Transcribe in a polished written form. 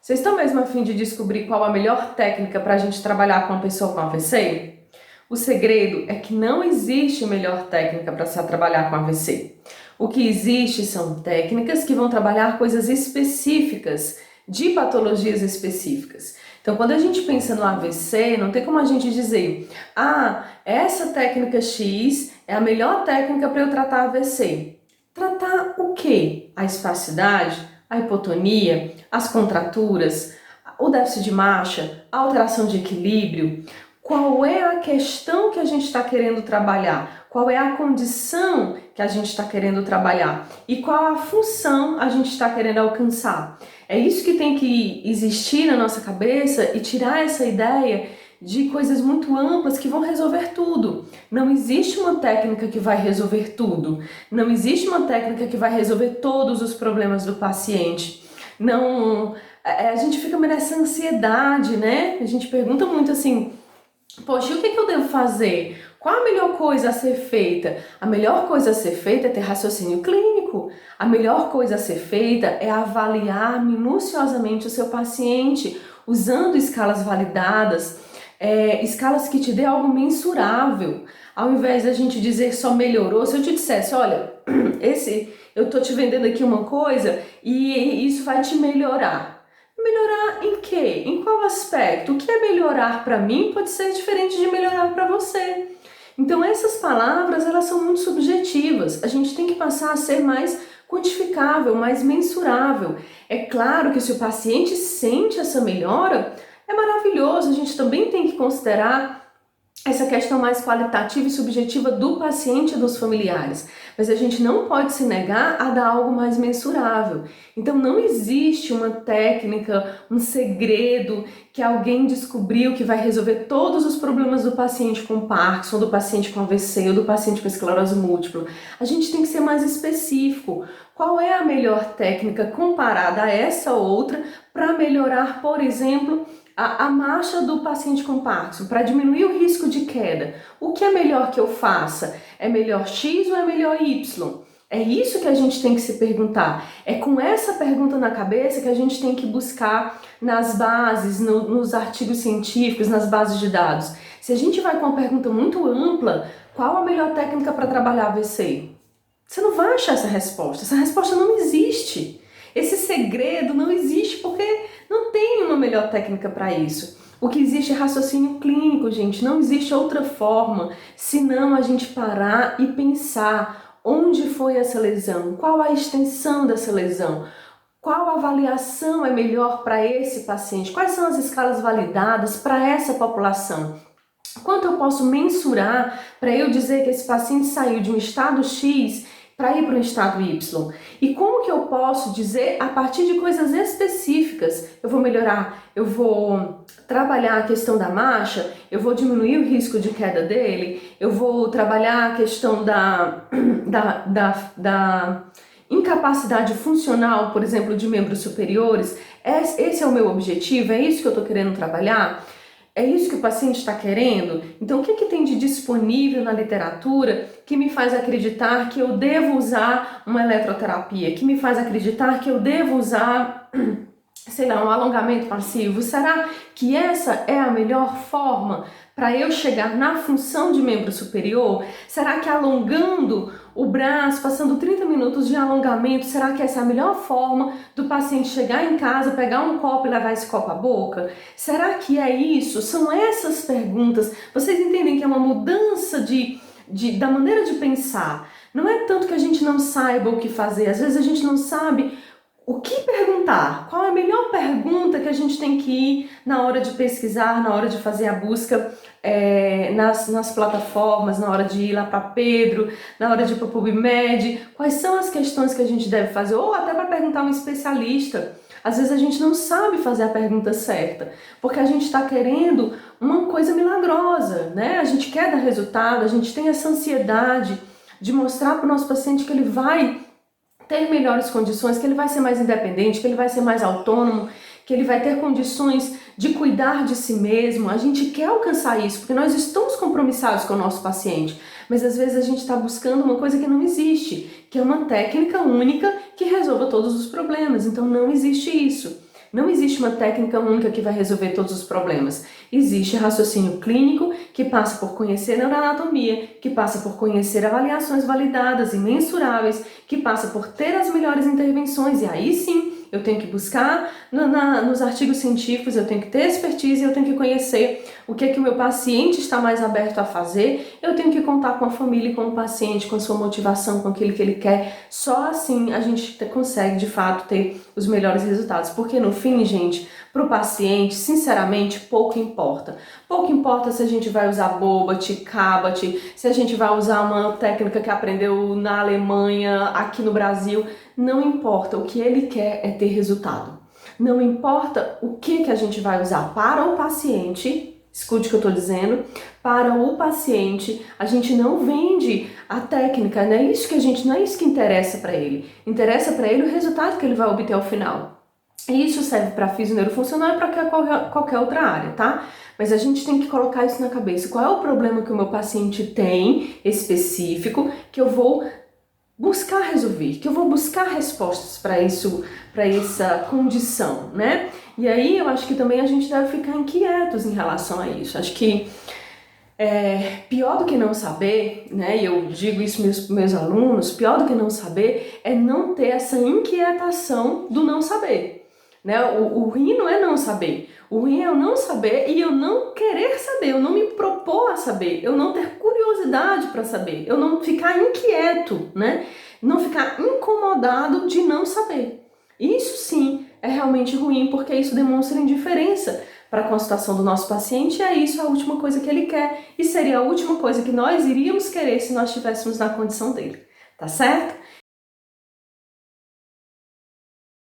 Vocês estão mesmo a fim de descobrir qual a melhor técnica para a gente trabalhar com uma pessoa com AVC? O segredo é que não existe melhor técnica para se trabalhar com AVC. O que existe são técnicas que vão trabalhar coisas específicas, de patologias específicas. Então, quando a gente pensa no AVC, não tem como a gente dizer: ah, essa técnica X é a melhor técnica para eu tratar AVC. Tratar o quê? A espasticidade, a hipotonia, as contraturas, o déficit de marcha, a alteração de equilíbrio. Qual é a questão que a gente está querendo trabalhar? Qual é a condição que a gente está querendo trabalhar? E qual a função a gente está querendo alcançar? É isso que tem que existir na nossa cabeça e tirar essa ideia de coisas muito amplas que vão resolver tudo. Não existe uma técnica que vai resolver tudo. Não existe uma técnica que vai resolver todos os problemas do paciente. Não, a gente fica nessa ansiedade, né? A gente pergunta muito assim: poxa, e o que eu devo fazer? Qual a melhor coisa a ser feita? A melhor coisa a ser feita é ter raciocínio clínico. A melhor coisa a ser feita é avaliar minuciosamente o seu paciente, usando escalas validadas, escalas que te dê algo mensurável. Ao invés da gente dizer só melhorou, se eu te dissesse: olha, eu tô te vendendo aqui uma coisa e isso vai te melhorar. Melhorar em quê? Em qual aspecto? O que é melhorar para mim pode ser diferente de melhorar para você. Então essas palavras, elas são muito subjetivas. A gente tem que passar a ser mais quantificável, mais mensurável. É claro que se o paciente sente essa melhora, é maravilhoso. A gente também tem que considerar essa questão mais qualitativa e subjetiva do paciente e dos familiares. Mas a gente não pode se negar a dar algo mais mensurável. Então não existe uma técnica, um segredo que alguém descobriu que vai resolver todos os problemas do paciente com Parkinson, do paciente com AVC ou do paciente com esclerose múltipla. A gente tem que ser mais específico. Qual é a melhor técnica comparada a essa outra para melhorar, por exemplo, a marcha do paciente com Parkinson, para diminuir o risco de queda? O que é melhor que eu faça? É melhor X ou é melhor Y? É isso que a gente tem que se perguntar. É com essa pergunta na cabeça que a gente tem que buscar nas bases, nos artigos científicos, nas bases de dados. Se a gente vai com uma pergunta muito ampla: qual a melhor técnica para trabalhar AVC? Você não vai achar essa resposta. Essa resposta não existe. Esse segredo não existe porque não tem uma melhor técnica para isso. O que existe é raciocínio clínico, gente. Não existe outra forma senão a gente parar e pensar: onde foi essa lesão? Qual a extensão dessa lesão? Qual avaliação é melhor para esse paciente? Quais são as escalas validadas para essa população? Quanto eu posso mensurar para eu dizer que esse paciente saiu de um estado X para ir para um estado Y? E como que eu posso dizer a partir de coisas específicas? Eu vou melhorar, eu vou trabalhar a questão da marcha, eu vou diminuir o risco de queda dele, eu vou trabalhar a questão da incapacidade funcional, por exemplo, de membros superiores. Esse é o meu objetivo, é isso que eu estou querendo trabalhar? É isso que o paciente está querendo? Então, o que tem de disponível na literatura que me faz acreditar que eu devo usar uma eletroterapia? Que me faz acreditar que eu devo usar, sei lá, um alongamento passivo? Será que essa é a melhor forma para eu chegar na função de membro superior? Será que alongando o braço, passando 30 minutos de alongamento, será que essa é a melhor forma do paciente chegar em casa, pegar um copo e levar esse copo à boca? Será que é isso? São essas perguntas. Vocês entendem que é uma mudança da maneira de pensar. Não é tanto que a gente não saiba o que fazer, às vezes a gente não sabe o que perguntar. Qual é a melhor pergunta que a gente tem que ir na hora de pesquisar, na hora de fazer a busca nas plataformas, na hora de ir lá para Pedro, na hora de ir para o PubMed? Quais são as questões que a gente deve fazer? Ou até para perguntar a um especialista. Às vezes a gente não sabe fazer a pergunta certa, porque a gente está querendo uma coisa milagrosa, né? A gente quer dar resultado, a gente tem essa ansiedade de mostrar para o nosso paciente que ele vai ter melhores condições, que ele vai ser mais independente, que ele vai ser mais autônomo, que ele vai ter condições de cuidar de si mesmo. A gente quer alcançar isso, porque nós estamos compromissados com o nosso paciente, mas às vezes a gente está buscando uma coisa que não existe, que é uma técnica única que resolva todos os problemas. Então não existe isso. Não existe uma técnica única que vai resolver todos os problemas. Existe raciocínio clínico, que passa por conhecer neuroanatomia, que passa por conhecer avaliações validadas e mensuráveis, que passa por ter as melhores intervenções, e aí sim, eu tenho que buscar nos artigos científicos, eu tenho que ter expertise, eu tenho que conhecer o que é que o meu paciente está mais aberto a fazer, eu tenho que contar com a família e com o paciente, com a sua motivação, com aquilo que ele quer. Só assim a gente consegue, de fato, ter os melhores resultados. Porque no fim, gente, para o paciente, sinceramente, pouco importa. Pouco importa se a gente vai usar Bobat, Cabat, se a gente vai usar uma técnica que aprendeu na Alemanha, aqui no Brasil. Não importa, o que ele quer é ter resultado. Não importa o que a gente vai usar para o paciente, escute o que eu estou dizendo, para o paciente, a gente não vende a técnica, não é isso que interessa para ele. Interessa para ele o resultado que ele vai obter ao final. E isso serve para fisioneurofuncional e para qualquer outra área, tá? Mas a gente tem que colocar isso na cabeça. Qual é o problema que o meu paciente tem específico que eu vou buscar resolver, que eu vou buscar respostas para isso, para essa condição, né? E aí eu acho que também a gente deve ficar inquietos em relação a isso. Acho que pior do que não saber, né? E eu digo isso para meus alunos, pior do que não saber é não ter essa inquietação do não saber, né? O ruim não é não saber. O ruim é eu não saber e eu não querer saber, eu não me propor a saber, eu não ter curiosidade para saber, eu não ficar inquieto, né? Não ficar incomodado de não saber. Isso sim é realmente ruim, porque isso demonstra indiferença para a consultação do nosso paciente, e é isso a última coisa que ele quer, e seria a última coisa que nós iríamos querer se nós estivéssemos na condição dele, tá certo?